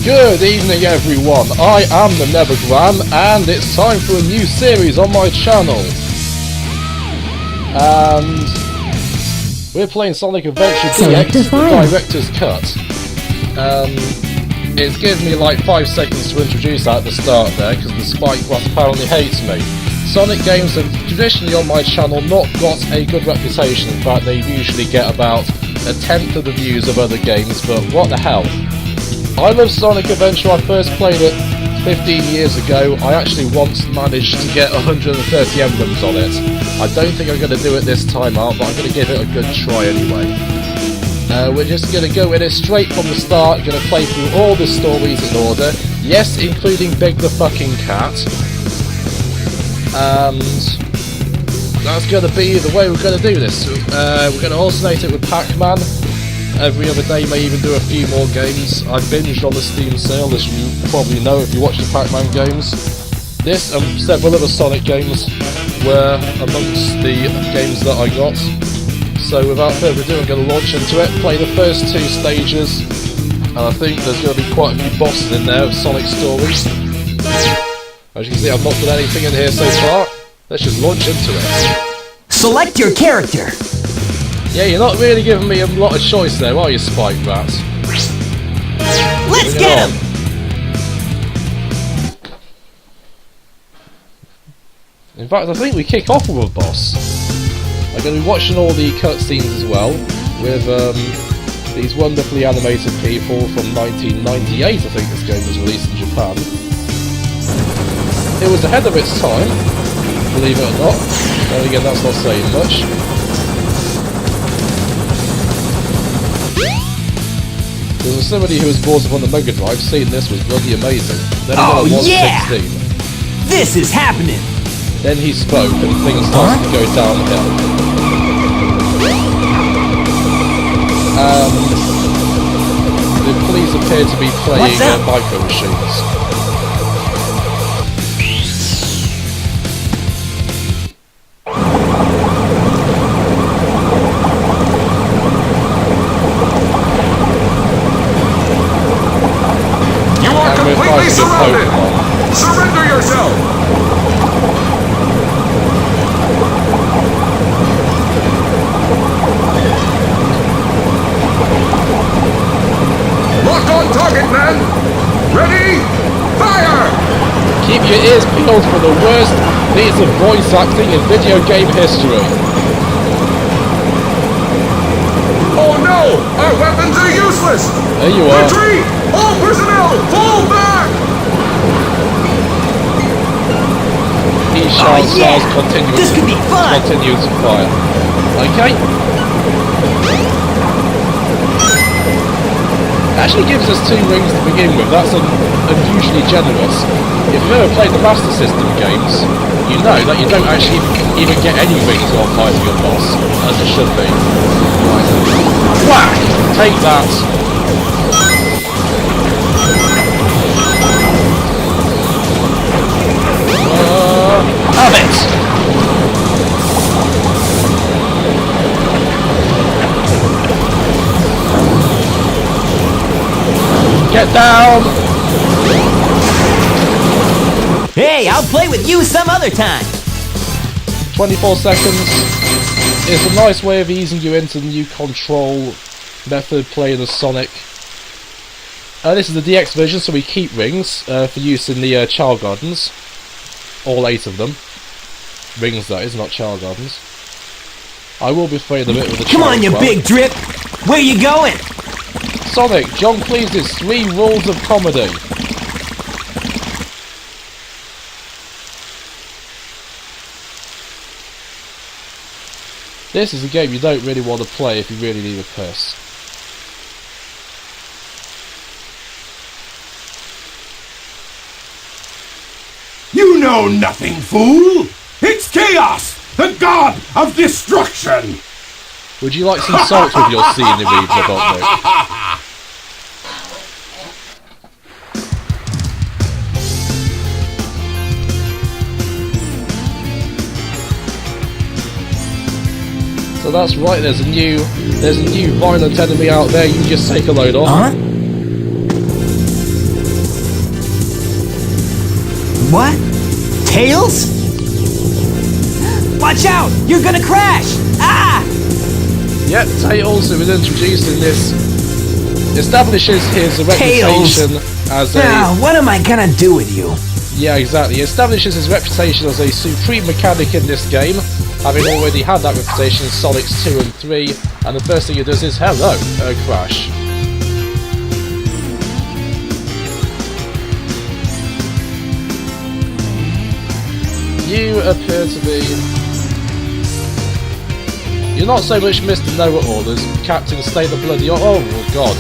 Good evening everyone, I am the Nevergram and it's time for a new series on my channel. And we're playing Sonic Adventure DX, the Director's Cut. It's given me like 5 seconds to introduce that at the start there because the Spike Bot apparently hates me. Sonic games have traditionally on my channel not got a good reputation, in fact they usually get about a tenth of the views of other games, but what the hell. I love Sonic Adventure. I first played it 15 years ago. I actually once managed to get 130 emblems on it. I don't think I'm going to do it this time out, but I'm going to give it a good try anyway. We're just going to go in it straight from the start. Going to play through all the stories in order. Yes, including Big the Fucking Cat. And that's going to be the way we're going to do this. We're going to alternate it with Pac-Man. Every other day, may even do a few more games. I binged on the Steam sale, as you probably know if you watch the Pac-Man games. This and several other Sonic games were amongst the games that I got. So without further ado, I'm going to launch into it, play the first 2 stages, and I think there's going to be quite a few bosses in there of Sonic stories. As you can see, I've not done anything in here so far. Let's just launch into it. Select your character! Yeah, you're not really giving me a lot of choice there, are you, Spike Rats? Let's get him! In fact, I think we kick off with a boss. I'm going to be watching all the cutscenes as well, with these wonderfully animated people from 1998, I think this game was released in Japan. It was ahead of its time, believe it or not. Then again, that's not saying much. There's somebody who was brought up on the Mega Drive, seeing this was bloody amazing. Then oh yeah! 16. This is happening! Then he spoke and things started to go downhill. The police appear to be playing micro machines. Completely surrounded! Surrender yourself! Lock on target, men! Ready? Fire! Keep your ears peeled for the worst piece of voice acting in video game history. Oh no! Our weapons are useless! There you are. Retreat! All personnel, fall back! He shouts as continues. This could be fun! Continues to fire. Okay. Actually gives us 2 rings to begin with. That's unusually generous. If you've ever played the Master System games, you know that you don't actually even get any rings on fighting a boss, as it should be. Whack! Take that! Have it! Get down! Hey, I'll play with you some other time! 24 seconds is a nice way of easing you into the new control method playing as Sonic. This is the DX version, so we keep rings for use in the Chao Gardens. All 8 of them. Rings, that is, not Chao Gardens. I will be playing a bit with the Come on, you big drip! Where you going? Sonic, John Cleese's 3 rules of comedy. This is a game you don't really want to play if you really need a piss. You know nothing, fool! It's Chaos, the god of destruction! Would you like some salt with your scenery, Robotnik? So that's right, there's a new violent enemy out there, you just take a load off. Huh? What? Tails? Watch out! You're gonna crash! Ah! Yep, Tails, who was introduced in this, establishes his reputation as a... Now, what am I gonna do with you? Yeah, exactly. He establishes his reputation as a supreme mechanic in this game, having already had that reputation in Sonics 2 and 3, and the first thing he does is, hello, crash. You appear to be... You're not so much Mr. Know-It-All as Captain State the Bloody... Oh, God.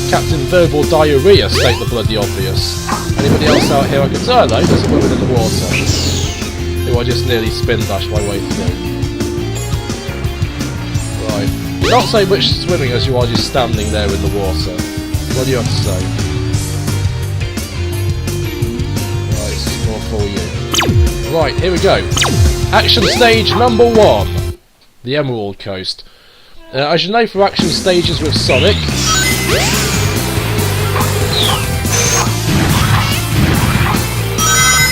Captain Verbal Diarrhea State the Bloody Obvious. Anybody else out here I can... Oh, no, there's a woman in the water. Who I just nearly spin dashed my way through. Right. You're not so much swimming as you are just standing there in the water. What do you have to say? Right, this is more for you. Right, here we go. Action stage number 1. The Emerald Coast. As you know, for action stages with Sonic,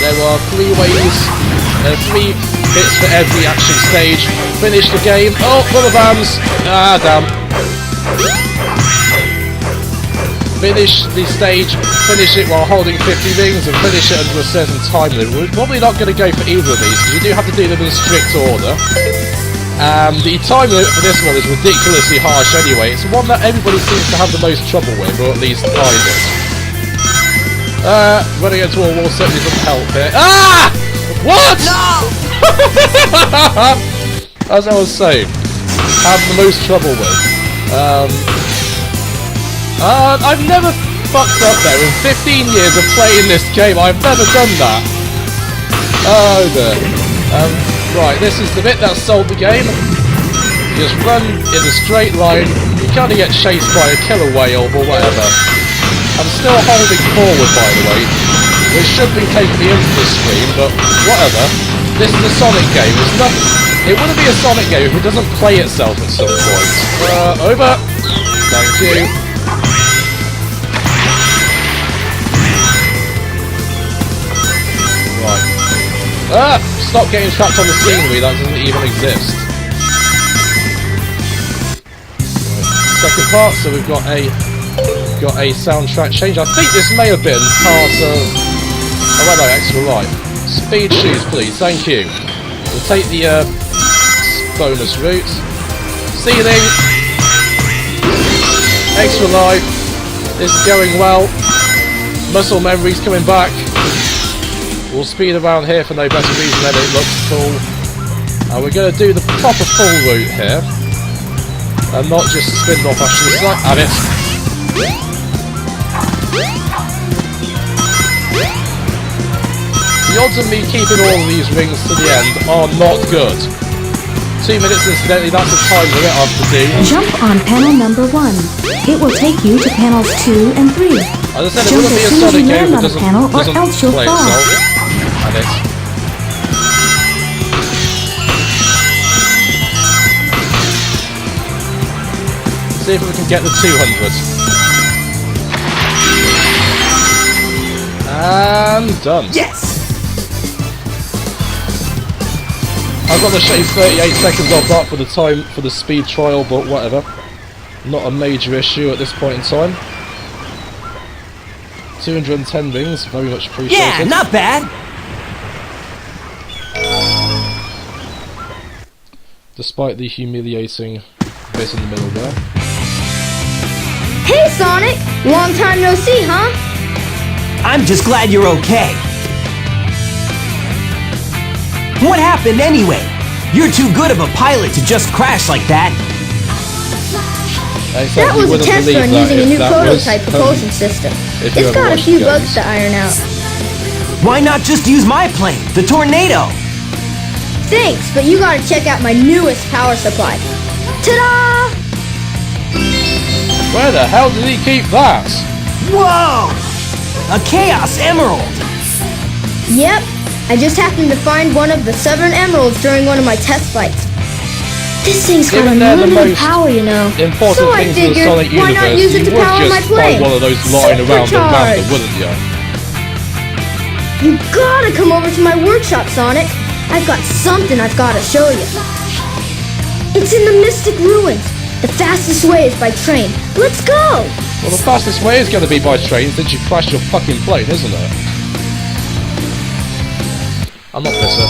there are 3 ways, 3 bits for every action stage. Finish the game. Oh, rubber bands! Ah, damn. Finish the stage, finish it while holding 50 rings, and finish it under a certain time limit. We're probably not going to go for either of these, because you do have to do them in strict order. The time limit for this one is ridiculously harsh anyway. It's one that everybody seems to have the most trouble with, or at least I did. Running into a wall certainly doesn't help here. Ah! What? No! As I was saying, have the most trouble with. I've never fucked up there. In 15 years of playing this game, I've never done that. Oh dear. Right, this is the bit that sold the game. You just run in a straight line. You kind of get chased by a killer whale or whatever. I'm still holding forward, by the way, which should be taking me into the screen, but whatever. This is a Sonic game. It's not. It wouldn't be a Sonic game if it doesn't play itself at some point. Over. Thank you. Right. Stop getting trapped on the scenery, that doesn't even exist. Right. Second part, so we've got a soundtrack change. I think this may have been part of... Oh, well, no, extra life. Speed shoes, please, thank you. We'll take the bonus route. Ceiling. Extra life. This is going well. Muscle memory's coming back. We'll speed around here for no better reason than it looks cool. And we're going to do the proper full route here. And not just spin off actually. Have it. The odds of me keeping all of these rings to the end are not good. 2 minutes incidentally, that's the time limit I have to do. Jump on panel number 1. It will take you to panels 2 and 3. As I said, it Jump wouldn't be a as soon as Sonic you game land if it on a panel, or doesn't else you'll play fall. itself. And it. See if we can get the 200. And done. Yes! I've got to shave 38 seconds off that for the time for the speed trial, but whatever. Not a major issue at this point in time. 210 rings, very much appreciated. Yeah, not bad! Despite the humiliating bit in the middle there. Hey Sonic! Long time no see, huh? I'm just glad you're okay. What happened anyway? You're too good of a pilot to just crash like that. That was a test run using a new prototype propulsion system. It's got a few bugs to iron out. Why not just use my plane, the Tornado? Thanks, but you gotta check out my newest power supply. Ta-da! Where the hell did he keep that? Whoa! A Chaos Emerald! Yep, I just happened to find one of the 7 emeralds during one of my test flights. This thing's got Given they're the unlimited most power, you know. Important So I things in the figured, Sonic why not universe, use it you to would power my just plane? find one of those lying around the Supercharged! ramp, wouldn't you? You gotta come over to my workshop, Sonic. I've got something I've gotta show you. It's in the Mystic Ruins. The fastest way is by train. Let's go! Well, the fastest way is going to be by train since you crashed your fucking plane, isn't it? I'm not bitter.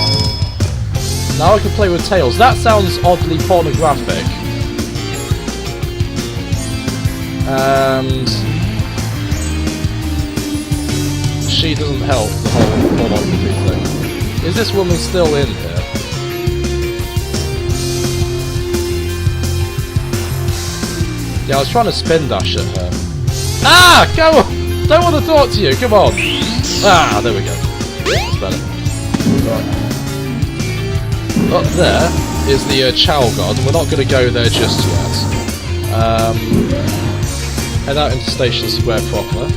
Now I can play with Tails. That sounds oddly pornographic. And she doesn't help the whole pornography thing. Is this woman still in here? Yeah, I was trying to spin dash at her. Ah! Go on! Don't want to talk to you, come on! Ah, there we go. That's better. Right. Up there is the Chow Garden. We're not going to go there just yet. Head out into Station Square proper.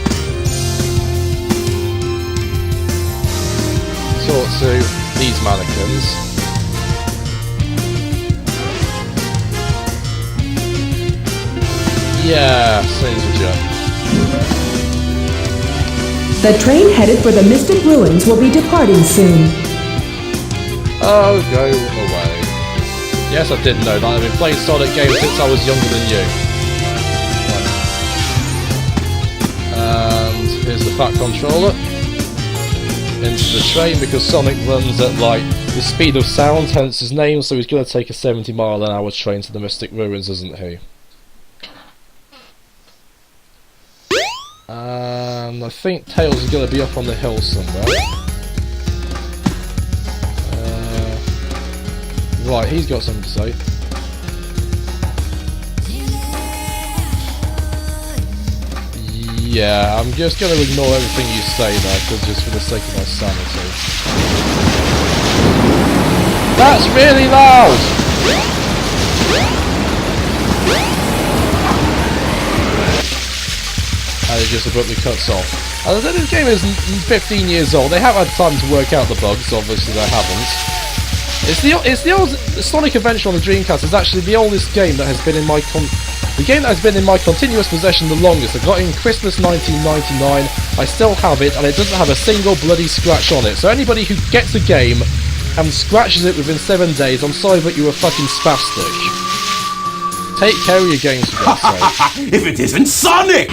Talk to these mannequins. Yeah, same as a joke. The train headed for the Mystic Ruins will be departing soon. Oh, go away. Yes, I did know that. I've been playing Sonic games since I was younger than you. Right. And here's the Fat Controller. Into the train because Sonic runs at like the speed of sound, hence his name, so he's going to take a 70-mile-an-hour train to the Mystic Ruins, isn't he? And I think Tails is going to be up on the hill somewhere. Right, he's got something to say. Yeah, I'm just going to ignore everything you say there, because just for the sake of my sanity. That's really loud! And it just abruptly cuts off. And this game is 15 years old. They have had time to work out the bugs, obviously they haven't. It's the old Sonic Adventure on the Dreamcast is actually the oldest game that has been in my continuous possession the longest. I got it in Christmas 1999. I still have it, and it doesn't have a single bloody scratch on it. So anybody who gets a game and scratches it within 7 days, I'm sorry, but you're a fucking spastic. Take care of your games, for God's sake. If it isn't Sonic!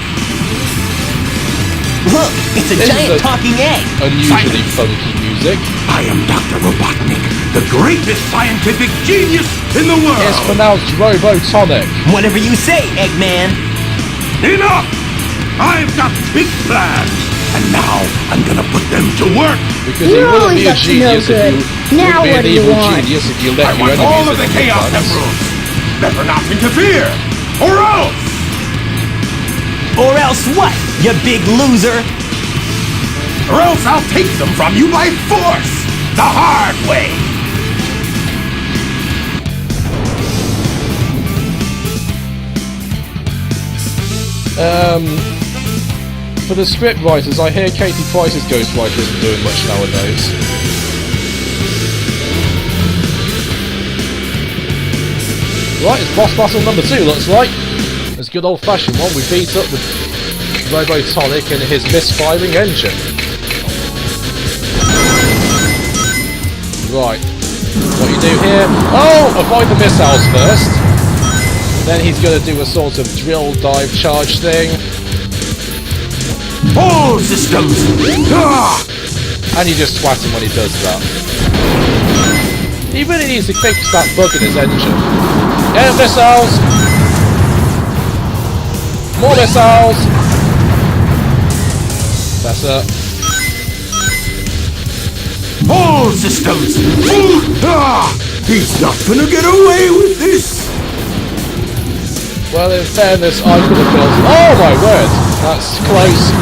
Look, it's a This giant is talking egg. Unusually funky music. I am Dr. Robotnik, the greatest scientific genius in the world! It's pronounced Robotonic. Whatever you say, Eggman. Enough! I've got big plans, and now I'm gonna put them to work! Because You're you wouldn't always be a up to no genius good. if you Now wouldn't what do be an you evil want? genius if you let I your want enemies all of in the on Chaos plans. Emeralds! Better not interfere! Or else! Or else what, you big loser? Or else I'll take them from you by force! The hard way! For the script writers, I hear Katie Price's ghostwriter isn't doing much nowadays. Right, it's boss battle number 2, looks like. It's a good old-fashioned one. We beat up the Robotonic and his misfiring engine. Right, what you do here? Oh, avoid the missiles first. Then he's going to do a sort of drill, dive, charge thing. All systems! Ah! And you just swat him when he does that. He really needs to fix that bug in his engine. Get missiles! More missiles! Better. All systems! Ah! He's not gonna get away with this! Well, in fairness, I could have built... Oh my word! That's close.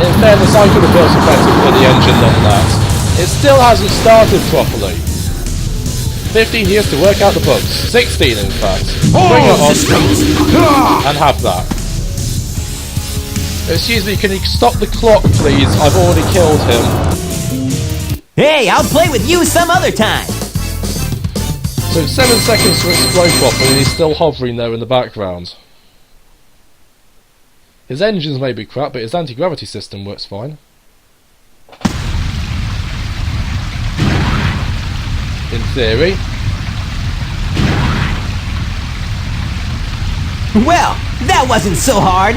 In fairness, I could have built a better bloody engine than that. It still hasn't started properly. 15 years to work out the bugs. 16 in fact. Bring it All on systems! Ah! and have that. Excuse me, can you stop the clock please? I've already killed him. Hey, I'll play with you some other time. So 7 seconds to explode properly and he's still hovering there in the background. His engines may be crap, but his anti-gravity system works fine. theory. Well, that wasn't so hard.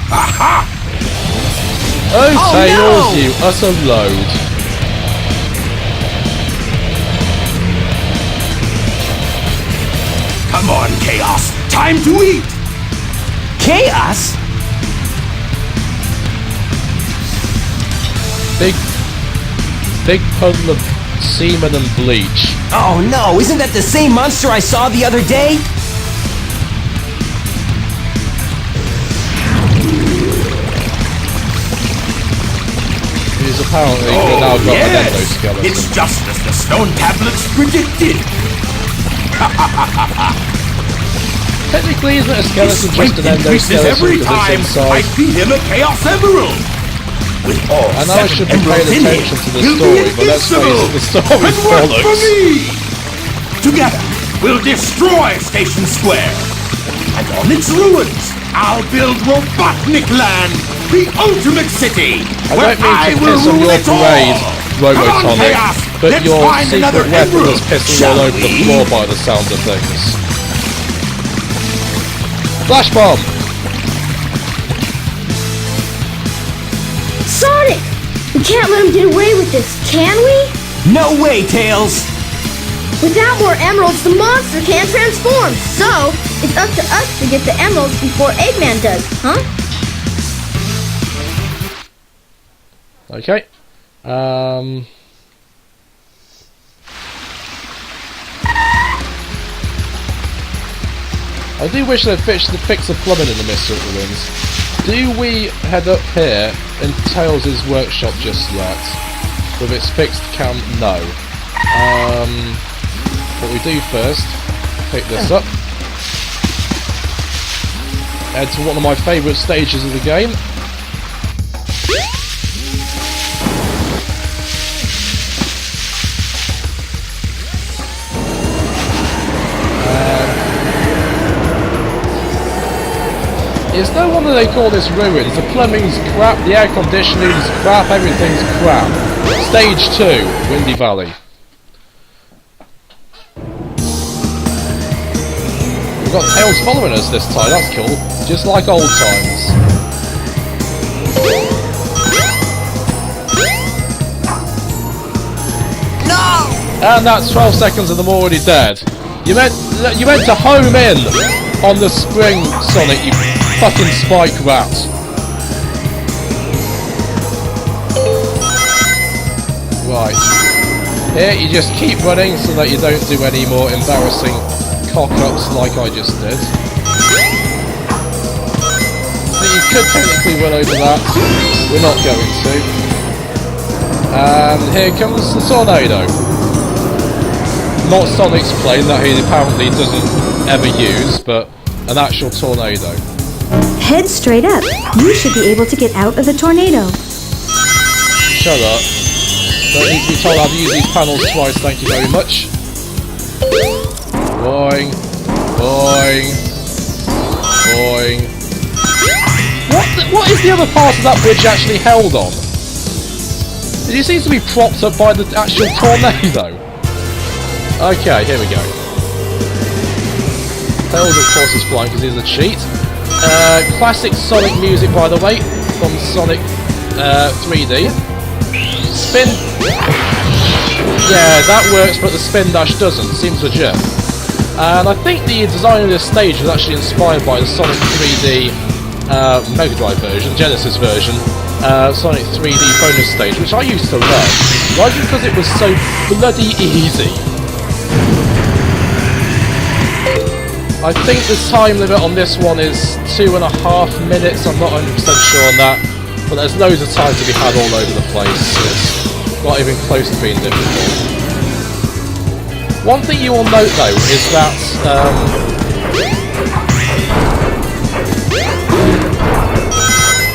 Aha! Oh, Oh, Tails, no! you utter load. Come on, Chaos. Time to eat. Chaos? Big puddle of semen and bleach. Oh no, isn't that the same monster I saw the other day? He's apparently now got an endoskeleton. It's just as the stone tablets predicted. Technically, isn't a His skeleton strength just an increases endoskeleton every because time it's I inside? feed him a Chaos Emerald. With all I know I 7 should be emeralds paying in him, attention to the he'll story, be but let's face it, the story and work for bollocks. me. Together, we'll destroy Station Square. And on its ruins, I'll build Robotnik Land, the ultimate city, where I I don't mean to will piss on rule your it all. parade, Come on, Robotonic, Chaos, but let's your find secret another weapon emerald, is pissing shall all over the we? floor by the sound of things. Flash bomb! Sonic! We can't let him get away with this, can we? No way, Tails! Without more emeralds, the monster can't transform. So, it's up to us to get the emeralds before Eggman does, huh? Okay. I do wish they'd fix the plumbing in the Mystic Ruins. Do we head up here in Tails' workshop just yet? With its fixed cam? No. What we do first, pick this up. Head to one of my favourite stages of the game. It's no wonder they call this ruins. The plumbing's crap, the air conditioning's crap, everything's crap. Stage 2, Windy Valley. We've got Tails following us this time, that's cool. Just like old times. No! And that's 12 seconds of them already dead. You meant to home in on the spring, Sonic, you fucking spike rat. Right. Here, you just keep running so that you don't do any more embarrassing cock-ups like I just did. So you could technically run over that. We're not going to. And here comes the tornado. Not Sonic's plane that he apparently doesn't ever use, but an actual tornado. Head straight up. You should be able to get out of the tornado. Shut up. Don't need to be told how to use these panels twice, thank you very much. Boing. Boing. Boing. What is the other part of that bridge actually held on? It seems to be propped up by the actual tornado. Okay, here we go. Tails, of course, is flying because he's a cheat. Classic Sonic music, by the way, from Sonic 3D. Spin. Yeah, that works, but the spin dash doesn't. Seems legit. And I think the design of this stage was actually inspired by the Sonic 3D Mega Drive version, Genesis version, Sonic 3D bonus stage, which I used to love, largely because it was so bloody easy. I think the time limit on this one is 2.5 minutes, I'm not 100% sure on that, but there's loads of time to be had all over the place, it's not even close to being difficult. One thing you will note though is that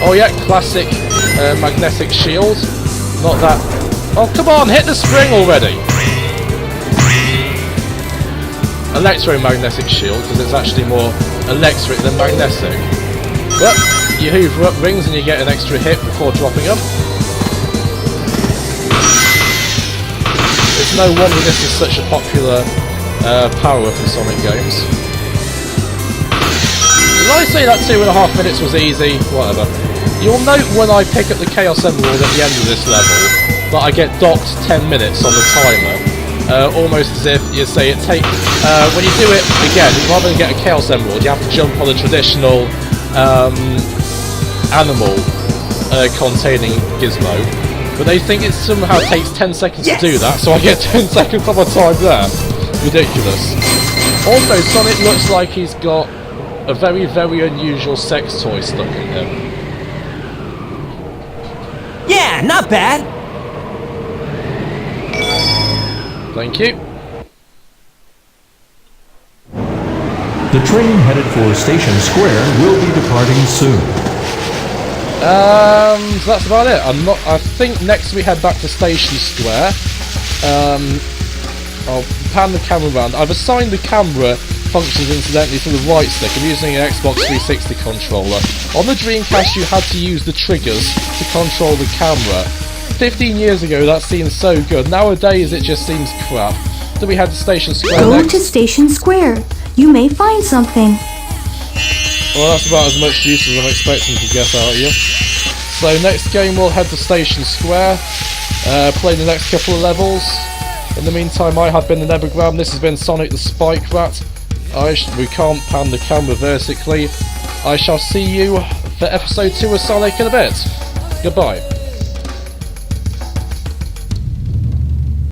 oh yeah, classic magnetic shield, not that. Oh come on, hit the spring already! Electromagnetic shield, because it's actually more electric than magnetic. But you hoover up rings and you get an extra hit before dropping them. It's It's no wonder this is such a popular power-up in Sonic games. Did I say that 2.5 minutes was easy? Whatever. You'll note when I pick up the Chaos Emerald at the end of this level that I get docked 10 minutes on the timer. Almost as if you say it takes... when you do it again, rather than get a Chaos Emerald, you have to jump on a traditional animal containing gizmo. But they think it somehow takes 10 seconds to do that, so I get 10 seconds of my time there. Ridiculous. Also, Sonic looks like he's got a very, very unusual sex toy stuck in him. Yeah, not bad. Thank you. The train headed for Station Square will be departing soon. So that's about it. I think next we head back to Station Square. I'll pan the camera around. I've assigned the camera functions incidentally to the right stick. I'm using an Xbox 360 controller. On the Dreamcast you had to use the triggers to control the camera. 15 years ago that seemed so good. Nowadays it just seems crap. Do we head to Station Square Go next? to Station Square. You may find something. Well, that's about as much use as I'm expecting to get out of you. So next game we'll head to Station Square, play the next couple of levels. In the meantime, I have been the Nebergram. This has been Sonic the Spike Rat. We can't pan the camera vertically. I shall see you for episode 2 of Sonic in a bit. Goodbye.